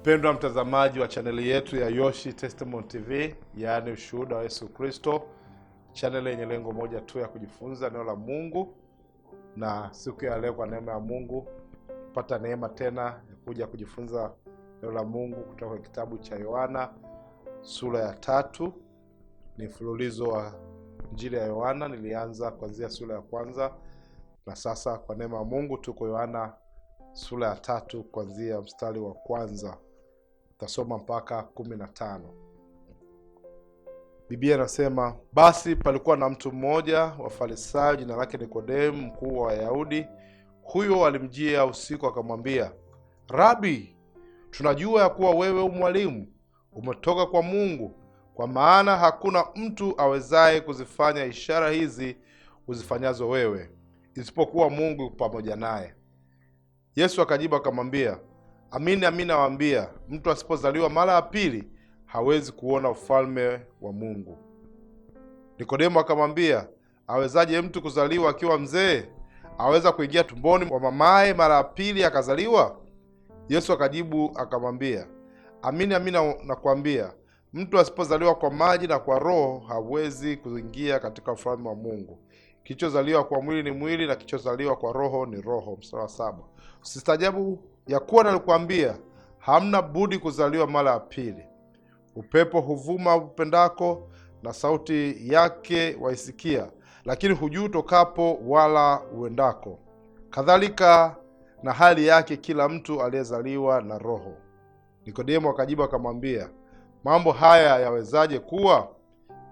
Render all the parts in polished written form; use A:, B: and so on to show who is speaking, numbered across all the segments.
A: Mpendwa mtazamaji wa chaneli yetu ya Yoshi Testimony TV, yaani ushuhuda wa Yesu Kristo, chaneli yenye lengo moja tu ya kujifunza neno la Mungu. Na siku ya leo kwa neema ya Mungu pata neema tena ya kuja kujifunza neno la Mungu kutoka kitabu cha Yohana sura ya 3. Ni mfululizo wa Injili ya Yohana, nilianza kuanzia sura ya 1 na sasa kwa neema ya Mungu tuko Yohana sura ya 3 kuanzia mstari wa 1. Tasoma mpaka 15. Biblia inasema, basi palikuwa na mtu mmoja wa Farisayo, jina lake Nikodemu, mkuu wa Wayahudi. Huyo alimjia usiku akamwambia, Rabi, tunajua ya kuwa wewe mwalimu umetoka kwa Mungu, kwa maana hakuna mtu awezaye kuzifanya ishara hizi uzifanyazo wewe, isipokuwa Mungu pamoja naye. Yesu akajibu akamwambia, amini amini nawaambia, mtu asipozaliwa mara ya pili hawezi kuona ufalme wa Mungu. Nikodemo akamwambia, awezaje mtu kuzaliwa akiwa mzee? Aweza kuingia tumboni mwa mamaye mara ya pili akazaliwa? Yesu akajibu akamwambia, amini amini nakwambia, mtu asipozaliwa kwa maji na kwa Roho hawezi kuingia katika ufalme wa Mungu. Kilichozaliwa kwa mwili ni mwili, na kilichozaliwa kwa Roho ni roho. Mstari wa 7. Usistaajabu ya kuwa nalikwambia, hamna budi kuzaliwa mara ya pili. Upepo huvuma upendako, na sauti yake waisikia, lakini hujui utokapo wala uendako. Kadhalika na hali yake kila mtu aliyezaliwa na Roho. Nikodemo akajibu akamwambia, mambo haya yawezaje kuwa?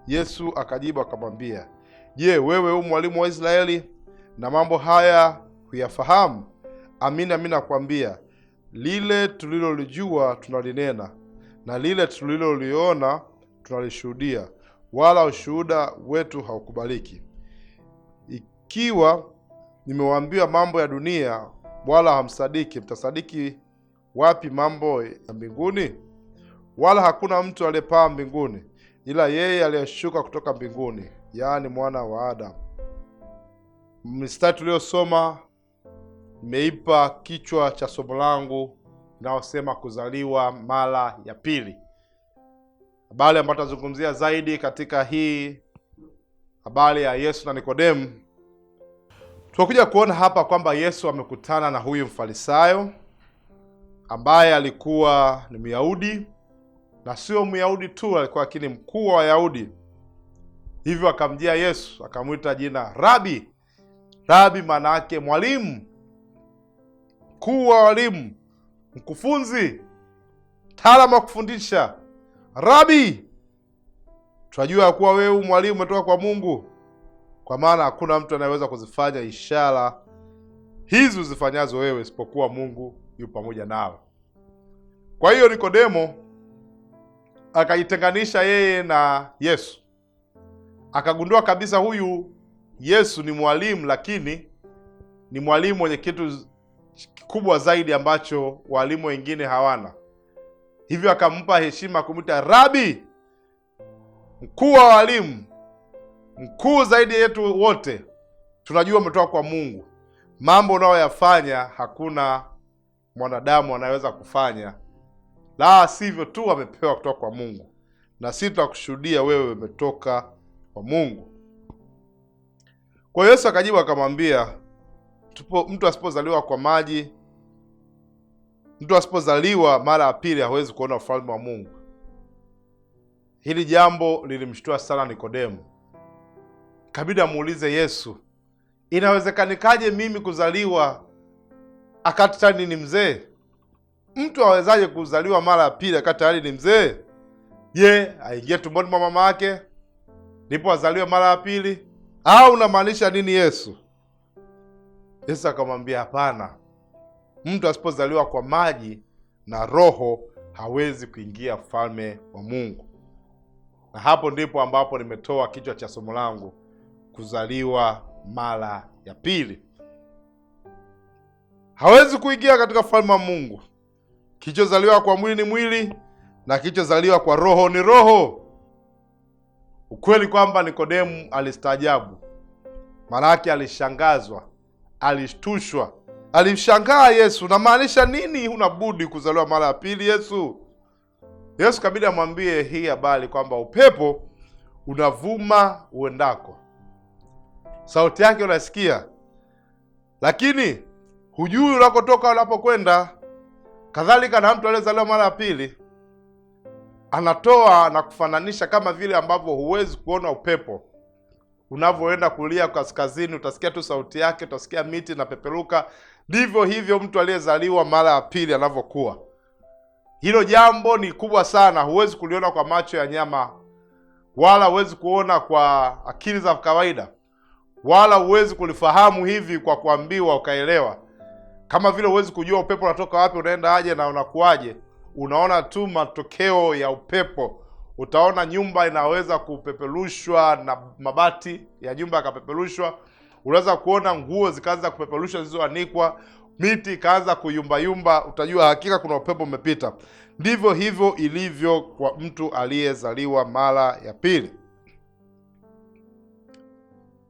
A: Yesu akajibu akamwambia, je, wewe mwalimu wa Israeli, na mambo haya huyafahamu? Amini amini nakwambia, lile tulilolijua tunalinena, na lile tuliloliona tunalishuhudia, wala ushuhuda wetu haukubaliki. Ikiwa nimewaambia mambo ya dunia wala hamsadiki, mtasadiki wapi mambo ya mbinguni? Wala hakuna mtu aliyepaa mbinguni ila yeye aliyeshuka kutoka mbinguni, yaani mwana wa Adamu. Mstari tuliosoma nimeipa kichwa cha somo langu inayosema kuzaliwa mara ya pili. Habari ambayo tutazungumzia zaidi katika hii habari ya Yesu na Nikodemu. Tunakuja kuona hapa kwamba Yesu amekutana na huyu Mfarisayo ambaye alikuwa ni Myahudi, na sio Myahudi tu, alikuwa lakini mkuu wa Wayahudi. Hivyo akamjia Yesu akamwita jina Rabi. Rabi maana yake mwalimu, mkuu wa walimu, mkufunzi, mtaalamu wa kufundisha. Rabi, tunajua kuwa wewe mwalimu umetoka kwa Mungu, kwa maana hakuna mtu anayeweza kuzifanya ishara hizi uzifanyazo wewe isipokuwa Mungu yu pamoja nawe. Kwa hiyo Nikodemo akajitenganisha yeye na Yesu. Akagundua kabisa huyu Yesu ni mwalimu, lakini ni mwalimu mwenye kitu kikubwa zaidi ambacho walimu wengine hawana. Hivyo akampa heshima kumwita Rabi, mkuu wa walimu, mkuu zaidi yetu wote. Tunajua umetoka kwa Mungu. Mambo unayoyafanya hakuna mwanadamu anaweza kufanya, la sivyo tu amepewa kutoka kwa Mungu, na sisi tutakushuhudia wewe umetoka kwa Mungu. Kwa Yesu akajibu akamwambia, mtu asipozaliwa kwa maji, mtu asipozaliwa mara ya pili hawezi kuona ufalme wa Mungu. Hili jambo lilimshtua sana Nikodemu. Kabidi amuulize Yesu, inawezekanikaje mimi kuzaliwa akati tayari ni mzee? Mtu awezaje kuzaliwa mara ya pili akati tayari ni mzee? Je, aingie tumboni mwa mama yake ndipo azaliwe mara ya pili? Au unamaanisha nini Yesu? Yesu akamwambia, hapana. Mtu asipozaliwa kwa maji na Roho hawezi kuingia ufalme wa Mungu. Na hapo ndipo ambapo nimetoa kichwa cha somo langu, kuzaliwa mara ya pili. Hawezi kuingia katika ufalme wa Mungu. Kilichozaliwa kwa mwili ni mwili, na kilichozaliwa kwa Roho ni roho. Ukweli kwamba Nikodemu alistaajabu. Maana yake alishangazwa, alishtushwa, Alimshangaa Yesu, namaanisha nini huna budi kuzaliwa mara ya pili Yesu? Yesu kabidi amwambie hii habari kwamba upepo unavuma uendako, sauti yake unasikia, lakini hujui unakotoka unapokwenda. Kadhalika na mtu aliyezaliwa mara ya pili. Anatoa na kufananisha kama vile ambavyo huwezi kuona upepo unavyoenda kulia kaskazini, utasikia tu sauti yake, utasikia miti na peperuka. Ndivyo hivyo mtu aliyezaliwa mara ya pili anavyokuwa. Hilo jambo ni kubwa sana, huwezi kuliona kwa macho ya nyama, wala huwezi kuona kwa akili za kawaida, wala huwezi kulifahamu hivi kwa kuambiwa ukaelewa. Kama vile huwezi kujua upepo unatoka wapi, unaenda aje na unakuaje. Unaona tu matokeo ya upepo. Utaona nyumba inaweza kupeperushwa na mabati ya nyumba yakapeperushwa. Unaweza kuona nguo zikaanza kupeperushwa zilizoanikwa, miti ikaanza kuyumbayumba, utajua hakika kuna upepo umepita. Ndivyo hivyo ilivyo kwa mtu aliyezaliwa mara ya pili.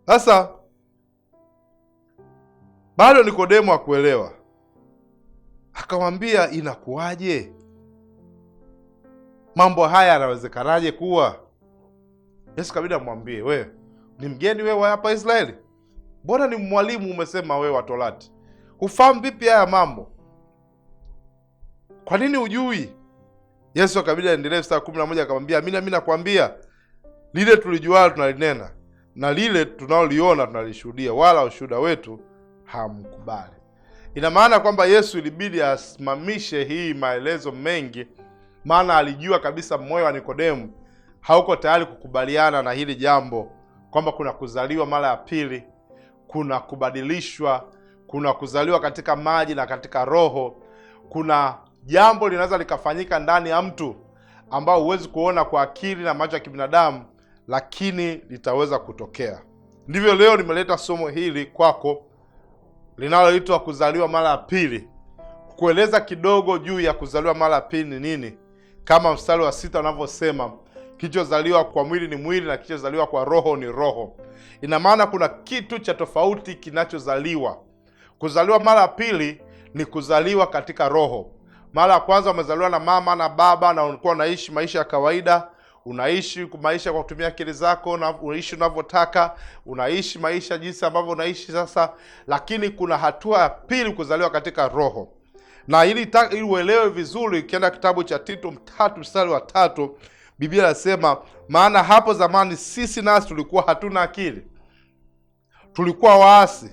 A: Sasa bado Nikodemo hakuelewa. Akamwambia, inakuwaje? Mambo haya yanawezekanaje kuwa? Yesu kabidi amwambie, wewe ni mgeni wewe hapa Israeli? Mbona ni mwalimu umesema wewe wa Torati? Hufahamu vipi haya mambo? Kwa nini hujui? Yesu akabidi aendelee mstari 11 akamwambia, mimi nakwambia, lile tulijualo tunalinena, na lile tunaloliona tunalishuhudia, wala ushuhuda wetu hamkubali. Ina maana kwamba Yesu ilibidi asimamishe hii maelezo mengi, maana alijua kabisa moyo wa Nikodemu hauko tayari kukubaliana na hili jambo, kwamba kuna kuzaliwa mara ya pili, kuna kubadilishwa, kuna kuzaliwa katika maji na katika roho. Kuna jambo linaweza likafanyika ndani ya mtu ambao huwezi kuona kwa akili na macho ya kibinadamu, lakini litaweza kutokea. Ndivyo leo nimeleta somo hili kwako linaloitwa kuzaliwa mara ya pili, kueleza kidogo juu ya kuzaliwa mara ya pili ni nini. Kama mstari wa 6 unavyosema, kilichozaliwa kwa mwili ni mwili na kilichozaliwa kwa roho ni roho. Ina maana kuna kitu cha tofauti kinachozaliwa. Kuzaliwa mara ya pili ni kuzaliwa katika roho. Mara ya kwanza umezaliwa na mama na baba na ulikuwa unaishi maisha ya kawaida, unaishi maisha kwa kutumia akili zako na unaishi unavyotaka, unaishi maisha jinsi ambavyo unaishi sasa. Lakini kuna hatua ya pili, kuzaliwa katika roho. Na ili uelewe vizuri, ukienda kitabu cha Tito 3 mstari wa 3, Biblia inasema, maana hapo zamani sisi nasi tulikuwa hatuna akili, tulikuwa waasi,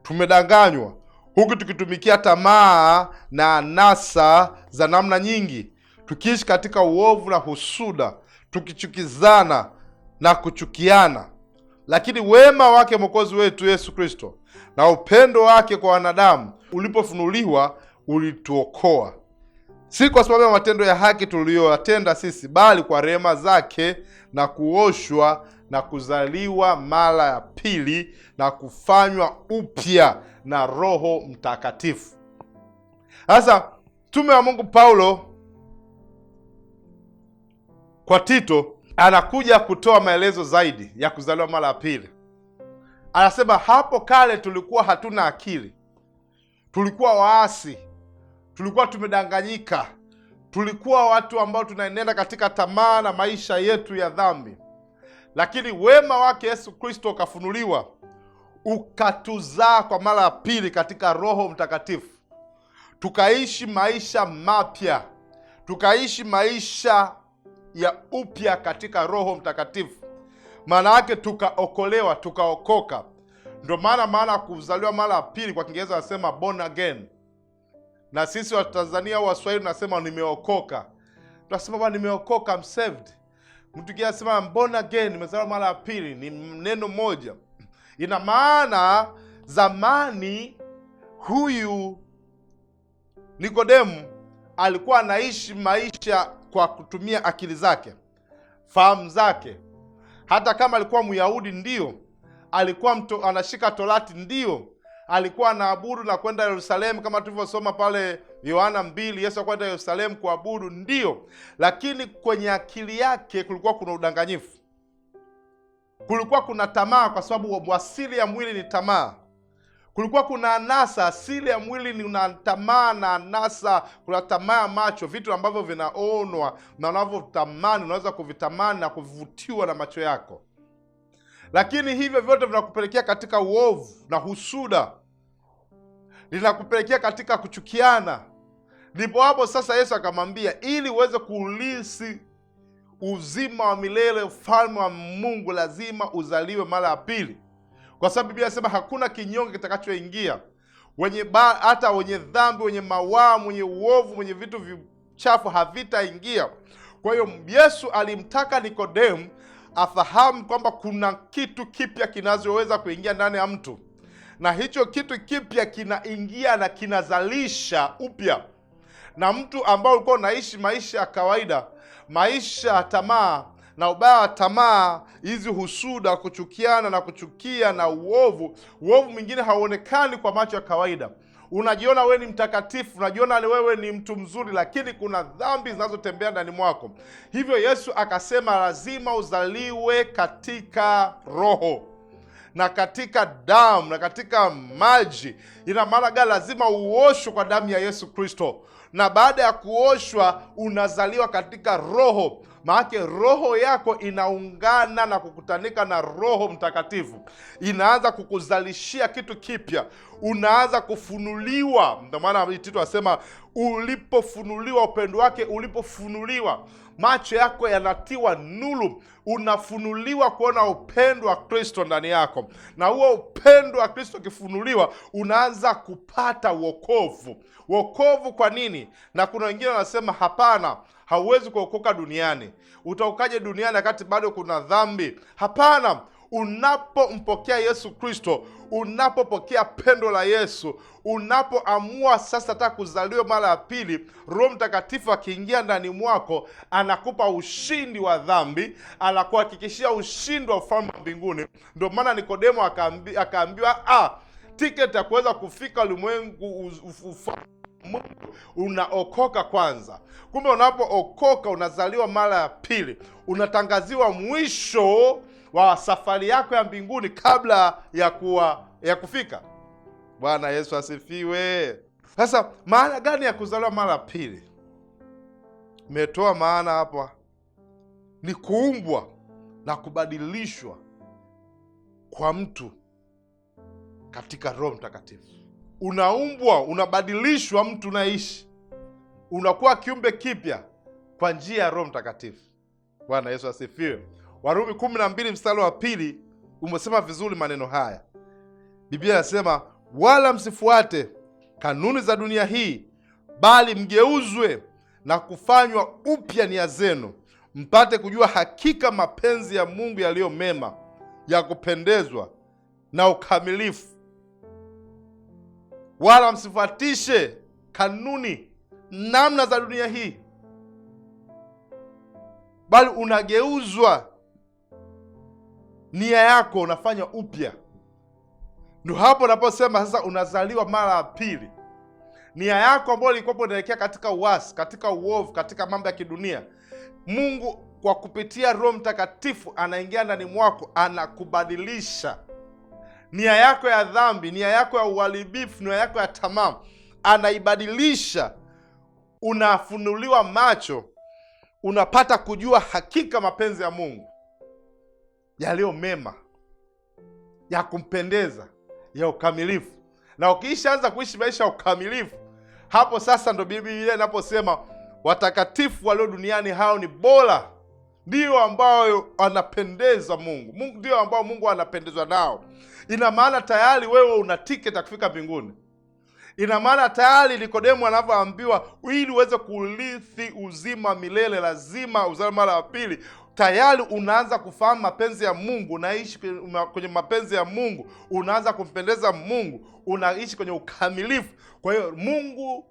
A: tumedanganywa, huku tukitumikia tamaa na anasa za namna nyingi, tukiishi katika uovu na husuda, tukichukizana na kuchukiana. Lakini wema wake Mwokozi wetu Yesu Kristo na upendo wake kwa wanadamu ulipofunuliwa ulituokoa, si kwa sababu ya matendo ya haki tuliyoyatenda sisi, bali kwa rehema zake, na kuoshwa na kuzaliwa mara ya pili na kufanywa upya na Roho Mtakatifu. Sasa mtume wa Mungu Paulo kwa Tito anakuja kutoa maelezo zaidi ya kuzaliwa mara ya pili. Anasema hapo kale tulikuwa hatuna akili, tulikuwa waasi, tulikuwa tumedanganyika, tulikuwa watu ambao tunaenenda katika tamaa na maisha yetu ya dhambi. Lakini wema wake Yesu Kristo ukafunuliwa, ukatuzaa kwa mara ya pili katika Roho Mtakatifu, tukaishi maisha mapya, tukaishi maisha ya upya katika Roho Mtakatifu. Maana yake tukaokolewa, tukaokoka. Ndio maana kuzaliwa mara ya pili kwa Kiingereza wanasema born again. Na sisi wa Tanzania au Waswahili tunasema nimeokoka. Tunasema bwana nimeokoka, I'm saved. Mtu anasema born again, nimezaliwa mara ya pili, ni neno moja. Ina maana zamani huyu Nikodemu alikuwa anaishi maisha kwa kutumia akili zake, fahamu zake. Hata kama alikuwa Myahudi, ndio alikuwa anashika Torati, ndio alikuwa anaabudu na kwenda Yerusalemu kama tulivyosoma pale Yohana 2, Yesu kwenda Yerusalemu kuabudu, ndio. Lakini kwenye akili yake kulikuwa kuna udanganyifu, kulikuwa kuna tamaa, kwa sababu asili ya mwili ni tamaa. Kulikuwa kuna anasa. Asili ya mwili ni una tamaa na anasa. Kuna tamaa ya macho, vitu ambavyo vinaonwa na unavyotamani, unaweza kuvitamani na kuvutiwa na macho yako, lakini hivyo vyote vinakupelekea katika uovu na husuda, linakupelekea katika kuchukiana. Ndipo hapo sasa Yesu akamwambia, ili uweze kuulisi uzima wa milele, ufalme wa Mungu, lazima uzaliwe mara ya pili. Kwa sababu Biblia inasema hakuna kinyonge kitakachoingia, hata wenye dhambi, wenye mawaa, wenye uovu, wenye vitu vichafu havitaingia. Kwa hiyo Yesu alimtaka Nikodemu afahamu kwamba kuna kitu kipya kinachoweza kuingia ndani ya mtu, na hicho kitu kipya kinaingia na kinazalisha upya. Na mtu ambao ulikuwa unaishi maisha ya kawaida, maisha ya tamaa na ubaya wa tamaa, hizi husuda, kuchukiana na kuchukia na uovu mwingine hauonekani kwa macho ya kawaida. Unajiona wewe ni mtakatifu, unajiona wewe ni mtu mzuri, lakini kuna dhambi zinazotembea ndani mwako. Hivyo Yesu akasema lazima uzaliwe katika roho na katika damu na katika maji. Ina maana gani? Lazima uoshwe kwa damu ya Yesu Kristo, na baada ya kuoshwa unazaliwa katika roho. Maana roho yako inaungana na kukutanika na Roho Mtakatifu, inaanza kukuzalishia kitu kipya, unaanza kufunuliwa. Ndio maana Tito asema ulipofunuliwa, upendo wake ulipofunuliwa, macho yako yanatiwa nuru, unafunuliwa kuona upendo wa Kristo ndani yako, na huo upendo wa Kristo ukifunuliwa, unaanza kupata wokovu. Wokovu kwa nini? Na kuna wengine wanasema hapana, hauwezi kuokoka duniani. Utaokaje duniani wakati bado kuna dhambi? Hapana. Unapompokea Yesu Kristo, unapopokea pendo la Yesu, unapoamua sasa nataka kuzaliwa mara ya pili, Roho Mtakatifu akiingia ndani mwako, anakupa ushindi wa dhambi, anakuhakikishia ushindi wa ufalme wa mbinguni. Ndio maana Nikodemo akaambiwa tiketi ya kuweza kufika ulimwengu Mungu unaokoka kwanza. Kumbe unapookoka unazaliwa mara ya pili, unatangaziwa mwisho wa safari yako ya mbinguni kabla ya kufika. Bwana Yesu asifiwe. Sasa maana gani ya kuzaliwa mara ya pili? Umetoa maana hapa, ni kuumbwa na kubadilishwa kwa mtu katika Roho Mtakatifu. Unaumbwa, unabadilishwa, mtu unaishi, unakuwa kiumbe kipya kwa njia ya Roho Mtakatifu. Bwana Yesu asifiwe. Warumi 12 mstari wa 2 umesema vizuri maneno haya. Biblia inasema, wala msifuate kanuni za dunia hii, bali mgeuzwe na kufanywa upya nia zenu, mpate kujua hakika mapenzi ya Mungu yaliyo mema, ya kupendezwa na ukamilifu. Wala msifuatishe kanuni, namna za dunia hii, bali unageuzwa, nia yako unafanya upya. Ndio hapo unaposema sasa unazaliwa mara ya pili. Nia yako ambayo ilikuwa inaelekea katika uasi, katika uovu, katika mambo ya kidunia, Mungu kwa kupitia Roho Mtakatifu anaingia ndani mwako, anakubadilisha nia yako ya dhambi, nia yako ya uharibifu, nia yako ya tamaa, anaibadilisha. Unafunuliwa macho, unapata kujua hakika mapenzi ya Mungu yaliyo mema, ya kumpendeza, ya ukamilifu. Na ukiishaanza kuishi maisha ya ukamilifu, hapo sasa ndo Biblia inaposema watakatifu walio duniani hao ni bora, ndio ambao anapendeza Mungu. Ndio ambao Mungu anapendezwa nao. Ina maana tayari wewe una tiketi ya kufika mbinguni. Ina maana tayari Nikodemo anavyoambiwa ili uweze kurithi uzima milele lazima uzaliwe mara ya pili. Tayari unaanza kufahamu mapenzi ya Mungu, unaishi kwenye mapenzi ya Mungu, unaanza kumpendeza Mungu, unaishi kwenye ukamilifu. Kwa hiyo Mungu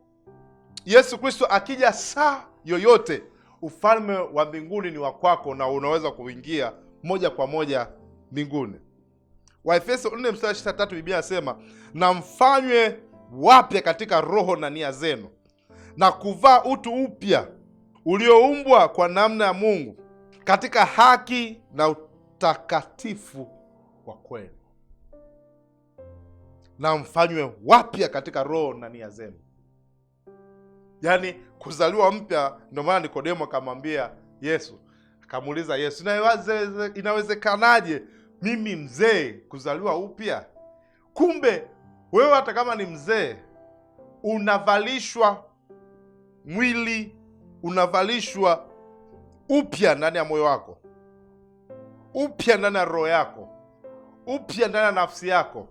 A: Yesu Kristo akija saa yoyote, ufalme wa mbinguni ni wa kwako na unaweza kuingia moja kwa moja mbinguni. Waefeso 4 mstari 23 Biblia inasema, na mfanywe wapya katika roho na nia zenu, na kuvaa utu upya ulioumbwa kwa namna ya Mungu katika haki na utakatifu wa kweli. na mfanywe wapya katika roho na nia zenu. Yaani kuzaliwa mpya. Ndio maana Nikodemo akamwambia Yesu, akamuuliza Yesu, inawezekanaje mimi mzee kuzaliwa upya? Kumbe wewe hata kama ni mzee unavalishwa mwili, unavalishwa upya ndani ya moyo wako, upya ndani ya roho yako, upya ndani ya nafsi yako,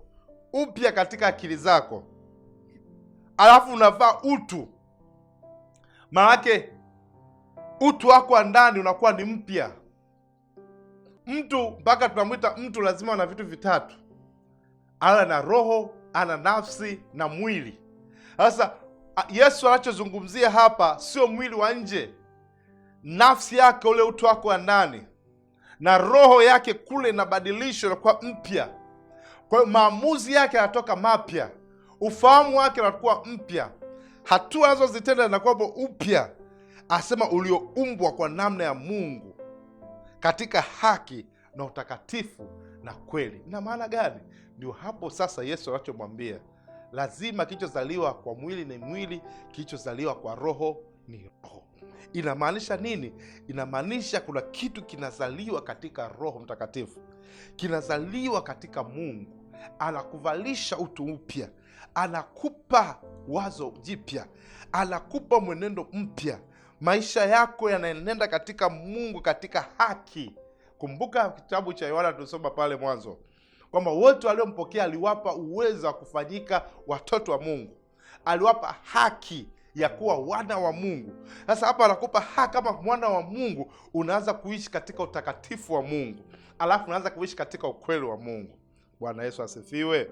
A: upya katika akili zako, alafu unavaa utu. Maanake utu wako wa ndani unakuwa ni mpya. Mtu, mpaka tunamwita mtu, lazima ana vitu vitatu: ana na roho, ana nafsi na mwili. Sasa Yesu anachozungumzia hapa sio mwili wa nje, nafsi yake, ule utu wako wa ndani, na roho yake kule inabadilishwa na kuwa mpya. Kwa hiyo maamuzi yake yanatoka mapya, ufahamu wake unakuwa mpya, hatua anazozitenda zinakuwa upya. Asema ulioumbwa kwa namna ya Mungu katika haki na utakatifu na kweli. Ina maana gani? Ndio hapo sasa Yesu anachomwambia, lazima kilichozaliwa kwa mwili ni mwili, kilichozaliwa kwa roho ni roho. Inamaanisha nini? Inamaanisha kuna kitu kinazaliwa katika Roho Mtakatifu, kinazaliwa katika Mungu. Anakuvalisha utu mpya, anakupa wazo jipya, anakupa mwenendo mpya. Maisha yako yanaenenda katika Mungu, katika haki. Kumbuka kitabu cha Yohana tulisoma pale mwanzo kwamba wote waliompokea aliwapa uwezo wa kufanyika watoto wa Mungu, aliwapa haki ya kuwa wana wa Mungu. Sasa hapa anakupa haki kama mwana wa Mungu, unaanza kuishi katika utakatifu wa Mungu, alafu unaanza kuishi katika ukweli wa Mungu. Bwana Yesu asifiwe.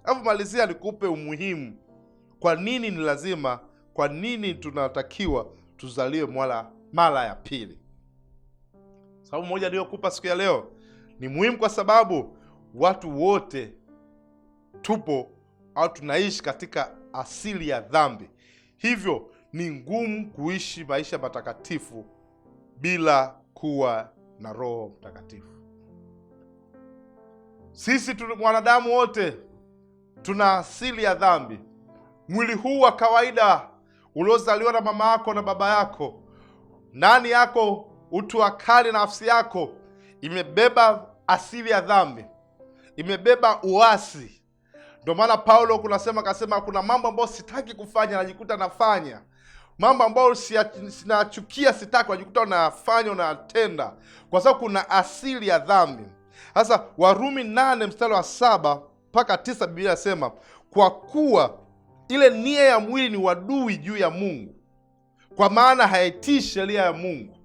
A: Alafu malizia nikupe umuhimu, kwa nini ni lazima, kwa nini tunatakiwa tuzaliwe mara ya pili. Sababu moja niliyokupa siku ya leo ni muhimu, kwa sababu watu wote tupo au tunaishi katika asili ya dhambi. Hivyo ni ngumu kuishi maisha matakatifu bila kuwa na Roho Mtakatifu. Sisi wanadamu wote tuna asili ya dhambi. Mwili huu wa kawaida uliozaliwa na mama yako na baba yako, ndani yako, utu wa kale, nafsi yako imebeba asili ya dhambi, imebeba uasi. Ndio maana Paulo akasema kuna mambo ambayo sitaki kufanya najikuta nafanya, mambo ambayo sinachukia sitaki najikuta unafanya, unatenda, kwa sababu kuna asili ya dhambi. Sasa Warumi 8 mstari wa 7 mpaka 9, Biblia inasema, kwa kuwa ile nia ya mwili ni wadui juu ya Mungu, kwa maana haitii sheria ya Mungu,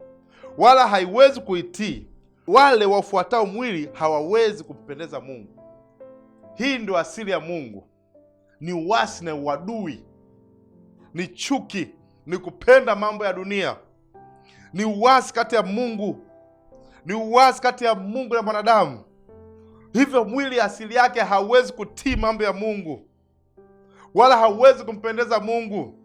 A: wala haiwezi kuitii. Wale wafuatao mwili hawawezi kumpendeza Mungu. Hii ndio asili ya Mungu, ni uasi na uadui, ni chuki, ni kupenda mambo ya dunia, ni uasi kati ya Mungu, ni uasi kati ya Mungu na mwanadamu. Hivyo mwili asili yake hauwezi kutii mambo ya Mungu, wala hauwezi kumpendeza Mungu.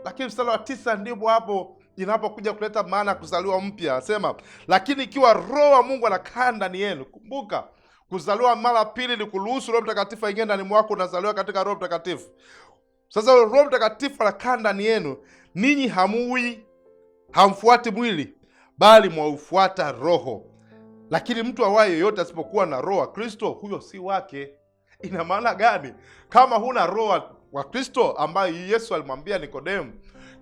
A: Lakini mstari wa 9 ndipo hapo inapokuja kuleta maana ya kuzaliwa mpya. Anasema, lakini ikiwa Roho wa Mungu anakaa ndani yenu. Kumbuka, kuzaliwa mara pili ni kuruhusu Roho Mtakatifu aingie ndani mwako, unazaliwa katika Roho Mtakatifu. Sasa Roho Mtakatifu anakaa ndani yenu, ninyi hamfuati mwili, bali mwaufuata Roho. Lakini mtu awaye yoyote asipokuwa na Roho wa Kristo, huyo si wake. Ina maana gani? Kama huna Roho wa Kristo, ambayo Yesu alimwambia Nikodemo,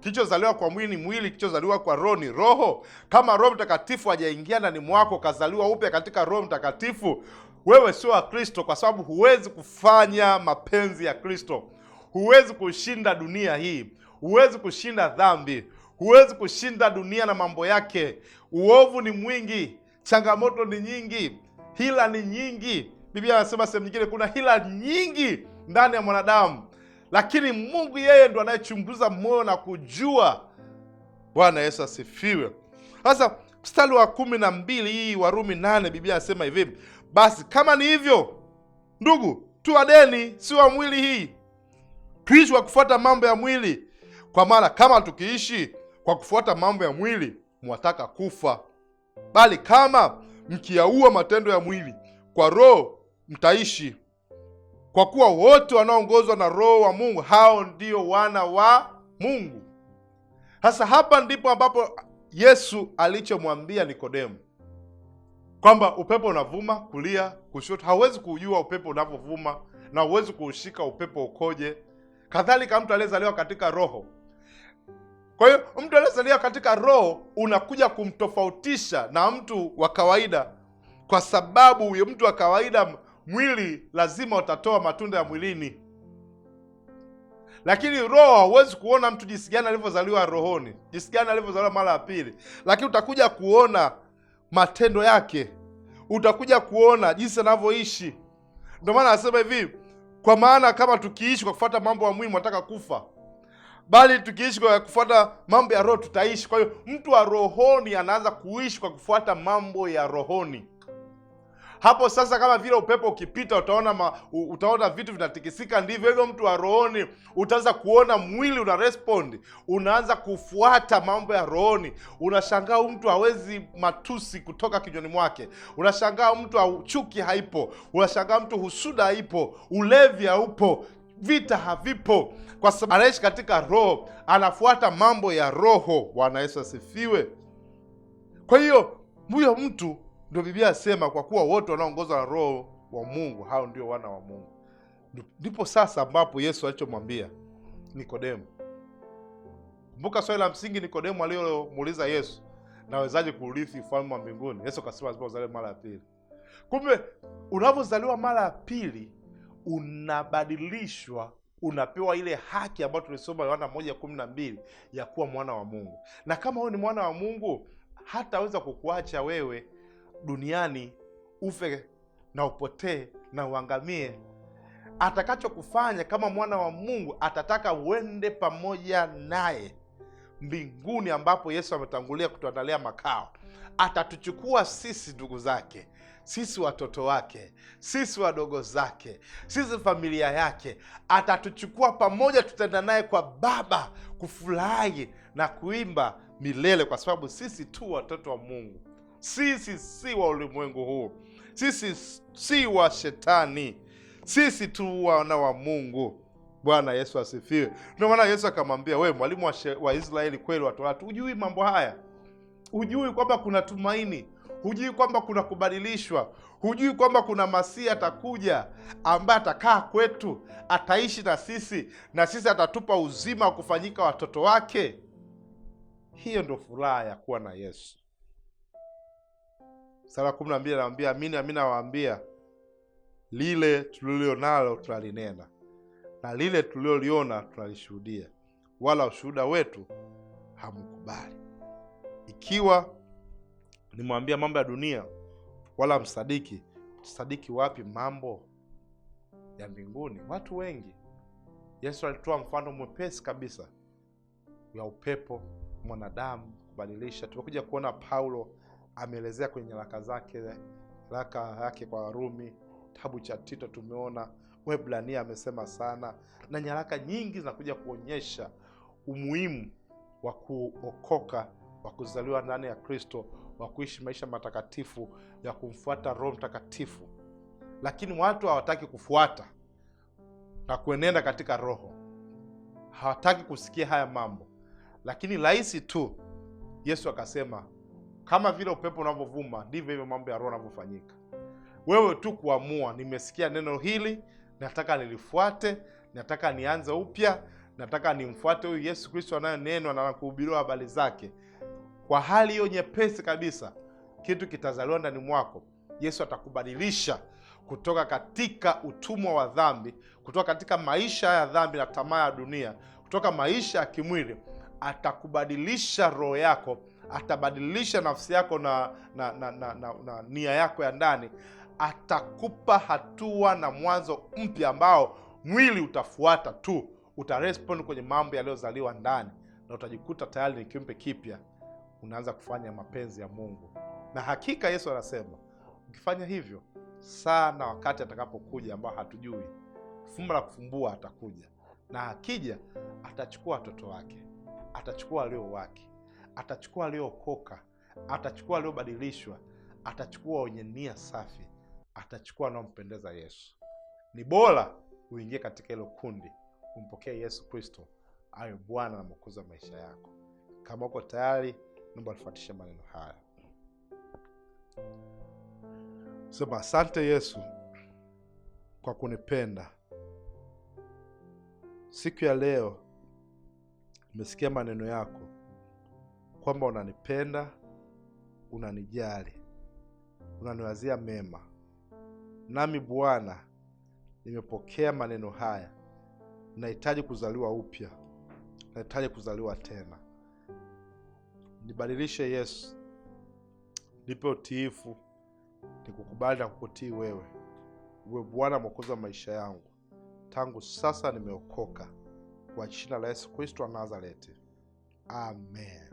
A: kilichozaliwa kwa mwili ni mwili, kilichozaliwa kwa roho ni roho. Kama Roho Mtakatifu hajaingia ndani mwako, kazaliwa upya katika Roho Mtakatifu, wewe sio wa Kristo, kwa sababu huwezi kufanya mapenzi ya Kristo. Huwezi kushinda dunia hii, huwezi kushinda dhambi, huwezi kushinda dunia na mambo yake. Uovu ni mwingi, changamoto ni nyingi, hila ni nyingi. Biblia inasema sehemu nyingine kuna hila nyingi ndani ya mwanadamu, lakini Mungu yeye ndo anayechunguza moyo na kujua. Bwana Yesu asifiwe. Sasa mstari wa 12 hii Warumi 8, Biblia inasema hivi, basi kama ni hivyo, ndugu, tu wadeni si wa mwili hii, tuishi kwa kufuata mambo ya mwili. Kwa maana kama tukiishi kwa kufuata mambo ya mwili, mwataka kufa. Bali kama mkiyaua matendo ya mwili, kwa Roho mtaishi. kwa kuwa wote wanaoongozwa na Roho wa Mungu hao ndio wana wa Mungu. Sasa hapa ndipo ambapo Yesu alichomwambia Nikodemu kwamba upepo unavuma kulia kushoto. Hauwezi kujua upepo unavyovuma na huwezi kuushika upepo ukoje. Kadhalika mtu aliyezaliwa katika Roho. Kwa hiyo mtu aliyezaliwa katika Roho unakuja kumtofautisha na mtu wa kawaida, kwa sababu huyo mtu wa kawaida mwili lazima utatoa matunda ya mwilini, lakini Roho hauwezi kuona mtu jinsi gani alivyozaliwa rohoni, jinsi gani alivyozaliwa mara ya pili, lakini utakuja kuona matendo yake, utakuja kuona jinsi anavyoishi. Ndio maana anasema hivi, kwa maana kama tukiishi kwa kufuata mambo ya mwili tunataka kufa, bali tukiishi kwa kufuata mambo ya Roho tutaishi. Kwa hiyo mtu wa rohoni anaanza kuishi kwa kufuata mambo ya rohoni. Hapo sasa, kama vile upepo ukipita utaona vitu vinatikisika, ndivyo hivyo mtu wa rohoni utaanza kuona mwili una respond, unaanza kufuata mambo ya rohoni. Unashangaa mtu hawezi matusi kutoka kinywani mwake, unashangaa mtu chuki haipo, unashangaa mtu husuda haipo, ulevi haupo, vita havipo, kwa sababu anaishi katika Roho, anafuata mambo ya Roho. Bwana Yesu asifiwe. Kwa hiyo huyo mtu ndio Biblia inasema kwa kuwa wote wanaoongozwa na Roho wa Mungu hao ndio wana wa Mungu. Ndipo sasa ambapo Yesu alichomwambia Nikodemu. Kumbuka swali la msingi Nikodemu aliyomuuliza Yesu, nawezaje kuurithi ufalme wa mbinguni? Yesu akasema lazima uzaliwe mara ya pili. Kumbe unapozaliwa mara ya pili unabadilishwa, unapewa ile haki ambayo tulisoma Yohana 1:12 ya kuwa mwana wa Mungu. Na kama wewe ni mwana wa Mungu, hataweza kukuacha wewe duniani ufe na upotee na uangamie. Atakachokufanya kama mwana wa Mungu, atataka uende pamoja naye mbinguni, ambapo Yesu ametangulia kutuandalia makao. Atatuchukua sisi ndugu zake, sisi watoto wake, sisi wadogo zake, sisi familia yake. Atatuchukua pamoja, tutaenda naye kwa Baba kufurahi na kuimba milele, kwa sababu sisi tu watoto wa Mungu. Sisi si wa ulimwengu huu, sisi si wa shetani, sisi tu wana wa Mungu. Bwana Yesu asifiwe. Ndio maana Yesu akamwambia, wewe mwalimu wa Israeli kweli, watu watu, hujui mambo haya? Hujui kwamba kuna tumaini? Hujui kwamba kuna kubadilishwa? Hujui kwamba kuna Masia atakuja ambaye atakaa kwetu, ataishi na sisi atatupa uzima wa kufanyika watoto wake? Hiyo ndio furaha ya kuwa na Yesu. Sura 12 anawaambia, amini amini nawaambia, lile tulilonalo tunalinena na lile tuliloliona tunalishuhudia, wala ushuhuda wetu hamkubali. Ikiwa nimwambia mambo ya dunia wala msadiki, tusadiki wapi mambo ya mbinguni? Watu wengi, Yesu alitoa mfano mwepesi kabisa ya upepo mwanadamu kubadilisha. Tumekuja kuona Paulo ameelezea kwenye nyaraka yake kwa Warumi, kitabu cha Tito tumeona, Waebrania amesema sana, na nyaraka nyingi zinakuja kuonyesha umuhimu wa kuokoka, wa kuzaliwa ndani ya Kristo, wa kuishi maisha matakatifu ya kumfuata Roho Mtakatifu. Lakini watu hawataki kufuata na kuenenda katika Roho, hawataki kusikia haya mambo. Lakini rahisi tu, Yesu akasema kama vile upepo unavyovuma ndivyo hivyo mambo ya Roho yanavyofanyika. Wewe tu kuamua, nimesikia neno hili, nataka nilifuate, nataka nianze upya, nataka nimfuate huyu Yesu Kristo anayenenwa na kuhubiriwa habari zake. Kwa hali hiyo nyepesi kabisa, kitu kitazaliwa ndani mwako. Yesu atakubadilisha kutoka katika utumwa wa dhambi, kutoka katika maisha ya dhambi na tamaa ya dunia, kutoka maisha ya kimwili. Atakubadilisha roho yako, atabadilisha nafsi yako na nia yako ya ndani. Atakupa hatua na mwanzo mpya ambao mwili utafuata tu, utarespond kwenye mambo yaliyozaliwa ndani, na utajikuta tayari ni kiumbe kipya, unaanza kufanya mapenzi ya Mungu. Na hakika Yesu anasema ukifanya hivyo sana, wakati atakapokuja ambao hatujui, fumba la kufumbua atakuja, na akija atachukua watoto wake, atachukua walio wake, atachukua waliookoka, atachukua waliobadilishwa, atachukua wenye nia safi, atachukua wanaompendeza Yesu. Ni bora uingie katika hilo kundi, umpokee Yesu Kristo awe Bwana na Mwokozi wa maisha yako. Kama uko tayari, naomba ufuatishe maneno haya. Sema, asante Yesu kwa kunipenda. Siku ya leo nimesikia maneno yako kwamba unanipenda, unanijali, unaniwazia mema. Nami Bwana, nimepokea maneno haya. Nahitaji kuzaliwa upya. Nahitaji kuzaliwa tena. Nibadilishe Yesu. Nipe utiifu, nikukubali na kukutii wewe. Uwe Bwana Mwokozi wa maisha yangu. Tangu sasa nimeokoka. Kwa jina la Yesu Kristo wa Nazareti. Amen.